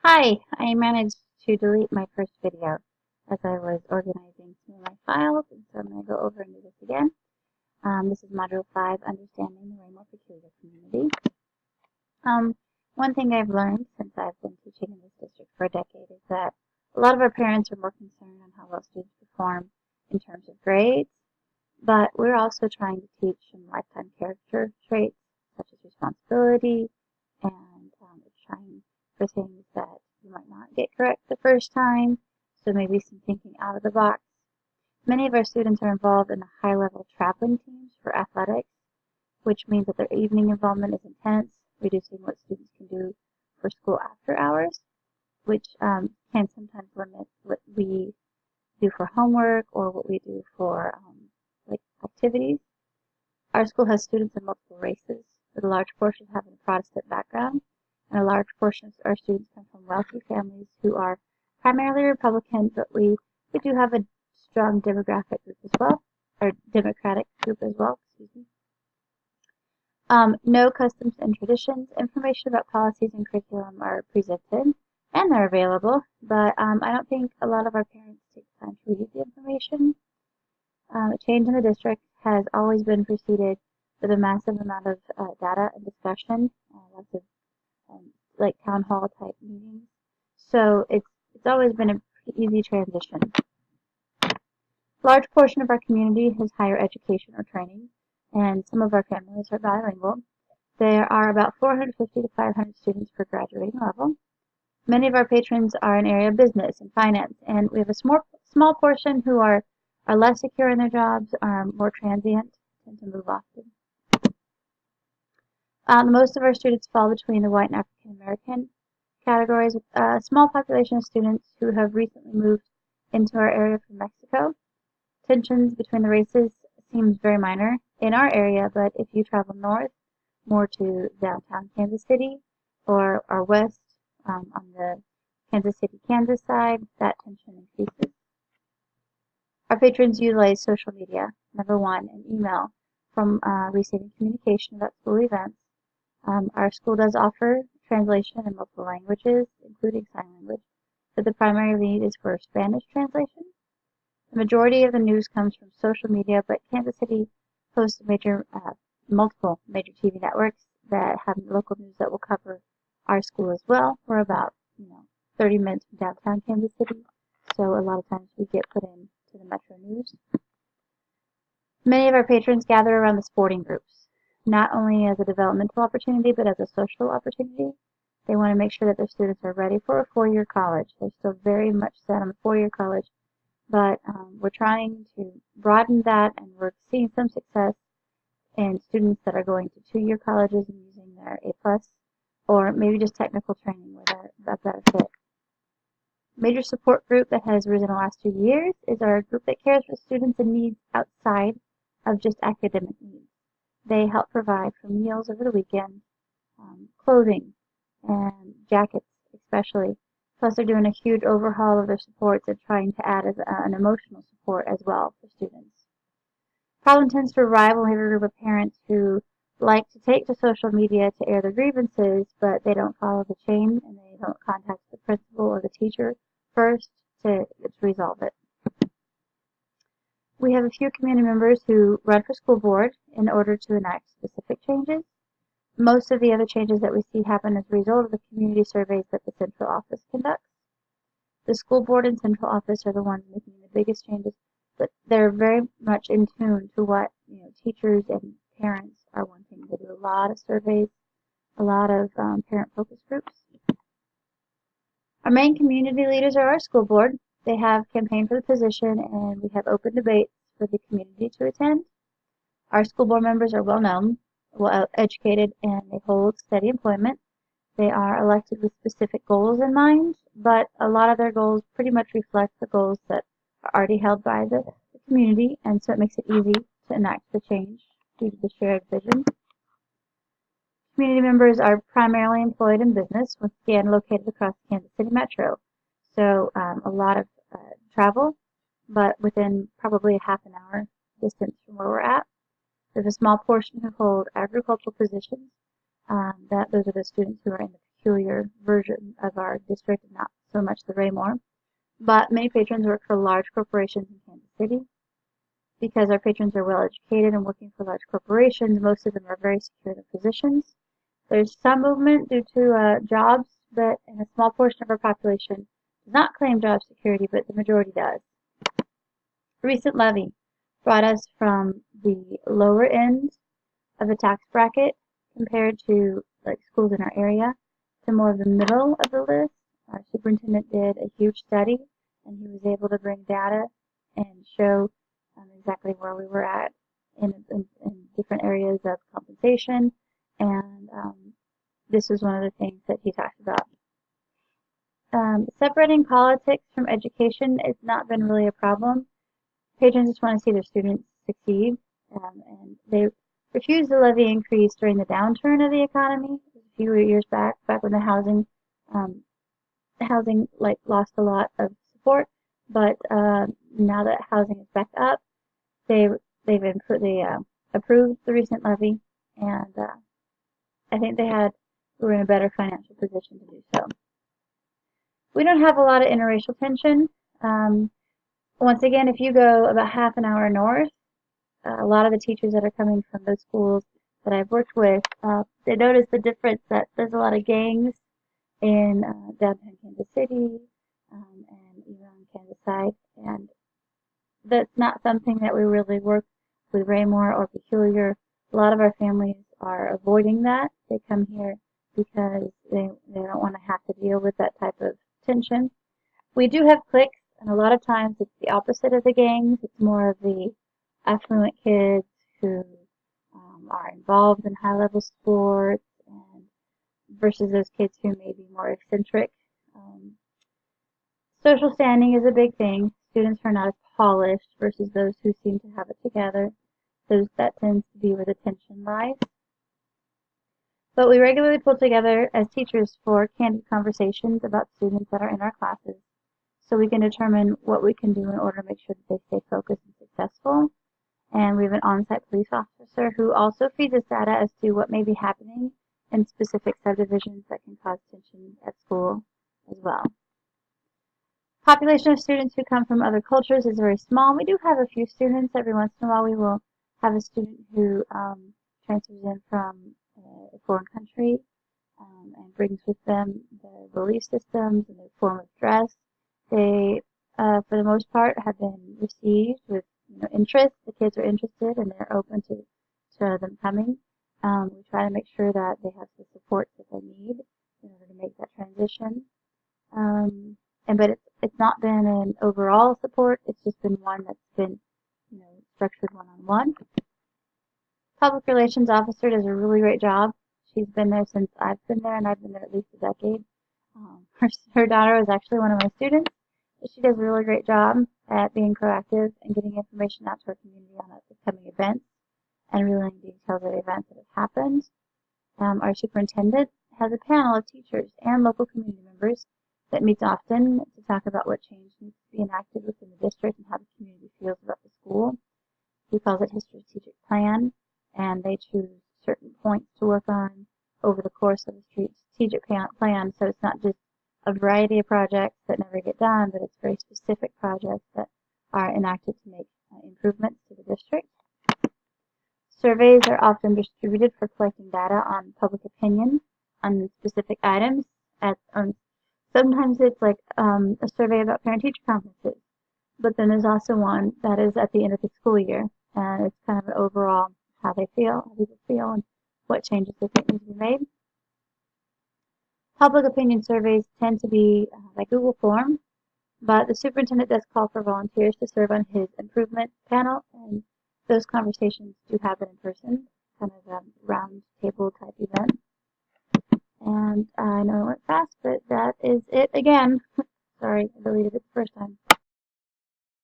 Hi, I managed to delete my first video as I was organizing some of my files, and so I'm going to go over and do this again. This is Module 5, Understanding the Rainbow Peculiar Community. One thing I've learned since I've been teaching in this district for a decade is that a lot of our parents are more concerned on how well students perform in terms of grades, but we're also trying to teach some lifetime character traits such as responsibility and trying for things that you might not get correct the first time, so maybe some thinking out of the box. Many of our students are involved in the high-level traveling teams for athletics, which means that their evening involvement is intense, reducing what students can do for school after hours, which can sometimes limit what we do for homework or what we do for like activities. Our school has students in multiple races, with a large portion having a Protestant background, and a large portion of our students come from wealthy families who are primarily Republican, but we do have a strong demographic group as well, or Democratic group as well, excuse me. No customs and traditions. Information about policies and curriculum are presented, and they're available, but I don't think a lot of our parents take the time to read the information. A change in the district has always been preceded with a massive amount of data and discussion, lots of like town hall type meetings. So it's always been a pretty easy transition. A large portion of our community has higher education or training, and some of our families are bilingual. There are about 450 to 500 students per graduating level. Many of our patrons are in area of business and finance, and we have a small portion who are less secure in their jobs, are more transient, tend to move often. Most of our students fall between the white and African American categories, with a small population of students who have recently moved into our area from Mexico. Tensions between the races seems very minor in our area, but if you travel north, more to downtown Kansas City, or west on the Kansas City, Kansas side, that tension increases. Our patrons utilize social media, number one, and email from receiving communication about school events. Our school does offer translation in multiple languages, including sign language, but the primary need is for Spanish translation. The majority of the news comes from social media, but Kansas City hosts multiple major TV networks that have local news that will cover our school as well. We're about 30 minutes from downtown Kansas City, so a lot of times we get put into the Metro News. Many of our patrons gather around the sporting groups, not only as a developmental opportunity, but as a social opportunity. They want to make sure that their students are ready for a four-year college. They're still very much set on a four-year college, but we're trying to broaden that, and we're seeing some success in students that are going to two-year colleges and using their A+, or maybe just technical training where they're a better fit. Major support group that has risen the last 2 years is our group that cares for students in needs outside of just academic needs. They help provide for meals over the weekend, clothing, and jackets especially. Plus, they're doing a huge overhaul of their supports and trying to add an emotional support as well for students. Problem tends to arise when we have a group of parents who like to take to social media to air their grievances, but they don't follow the chain and they don't contact the principal or the teacher first to resolve it. We have a few community members who run for school board in order to enact specific changes. Most of the other changes that we see happen as a result of the community surveys that the central office conducts. The school board and central office are the ones making the biggest changes, but they're very much in tune to what teachers and parents are wanting. They do a lot of surveys, a lot of parent focus groups. Our main community leaders are our school board. They have campaigned for the position, and we have open debates for the community to attend. Our school board members are well known, well educated, and they hold steady employment. They are elected with specific goals in mind, but a lot of their goals pretty much reflect the goals that are already held by the community, and so it makes it easy to enact the change due to the shared vision. Community members are primarily employed in business, once again located across the Kansas City Metro. So a lot of travel, but within probably a half an hour distance from where we're at. There's a small portion who hold agricultural positions. Those are the students who are in the peculiar version of our district and not so much the Raymore. But many patrons work for large corporations in Kansas City. Because our patrons are well educated and working for large corporations, most of them are very secure in their positions. There's some movement due to jobs, but in a small portion of our population does not claim job security, but the majority does. Recent levy brought us from the lower end of the tax bracket compared to like schools in our area to more of the middle of the list. Our superintendent did a huge study, and he was able to bring data and show exactly where we were at in different areas of compensation, and this was one of the things that he talked about. Separating politics from education has not been really a problem. Patrons just want to see their students succeed, and they refused the levy increase during the downturn of the economy a few years back when the housing like lost a lot of support. But now that housing is back up, they've approved the recent levy, and I think were in a better financial position to do so. We don't have a lot of interracial tension. Once again, if you go about half an hour north, a lot of the teachers that are coming from those schools that I've worked with, they notice the difference that there's a lot of gangs in downtown Kansas City and even on Kansas side, and that's not something that we really work with Raymore or Peculiar. A lot of our families are avoiding that. They come here because they don't want to have to deal with that type of tension. We do have cliques, and a lot of times it's the opposite of the gangs. It's more of the affluent kids who are involved in high-level sports and versus those kids who may be more eccentric. Social standing is a big thing. Students who are not as polished versus those who seem to have it together. That tends to be where the tension lies. But we regularly pull together as teachers for candid conversations about students that are in our classes, so we can determine what we can do in order to make sure that they stay focused and successful. And we have an on-site police officer who also feeds us data as to what may be happening in specific subdivisions that can cause tension at school as well. Population of students who come from other cultures is very small. We do have a few students. Every once in a while we will have a student who transfers in from a foreign country and brings with them their belief systems and their form of dress. They, for the most part, have been received with interest. The kids are interested and they're open to them coming. We try to make sure that they have the support that they need in order to make that transition. But it's not been an overall support. It's just been one that's been, structured one-on-one. Public relations officer does a really great job. She's been there since I've been there, and I've been there at least a decade. Her daughter was actually one of my students, but she does a really great job at being proactive and getting information out to our community on upcoming events and relaying details of events that have happened. Our superintendent has a panel of teachers and local community members that meets often to talk about what change needs to be enacted within the district and how the community feels about the school. He calls it his strategic plan, and they choose certain points to work on over the course of the strategic plan, so it's not just a variety of projects that never get done, but it's very specific projects that are enacted to make improvements to the district. Surveys are often distributed for collecting data on public opinion on specific items. Sometimes it's like a survey about parent-teacher conferences, but then there's also one that is at the end of the school year, and it's kind of an overall how people feel, and what changes they think need to be made. Public opinion surveys tend to be by Google Form, but the superintendent does call for volunteers to serve on his improvement panel, and those conversations do happen in person, kind of a round table type event. And I know it went fast, but that is it again. Sorry, I deleted it the first time.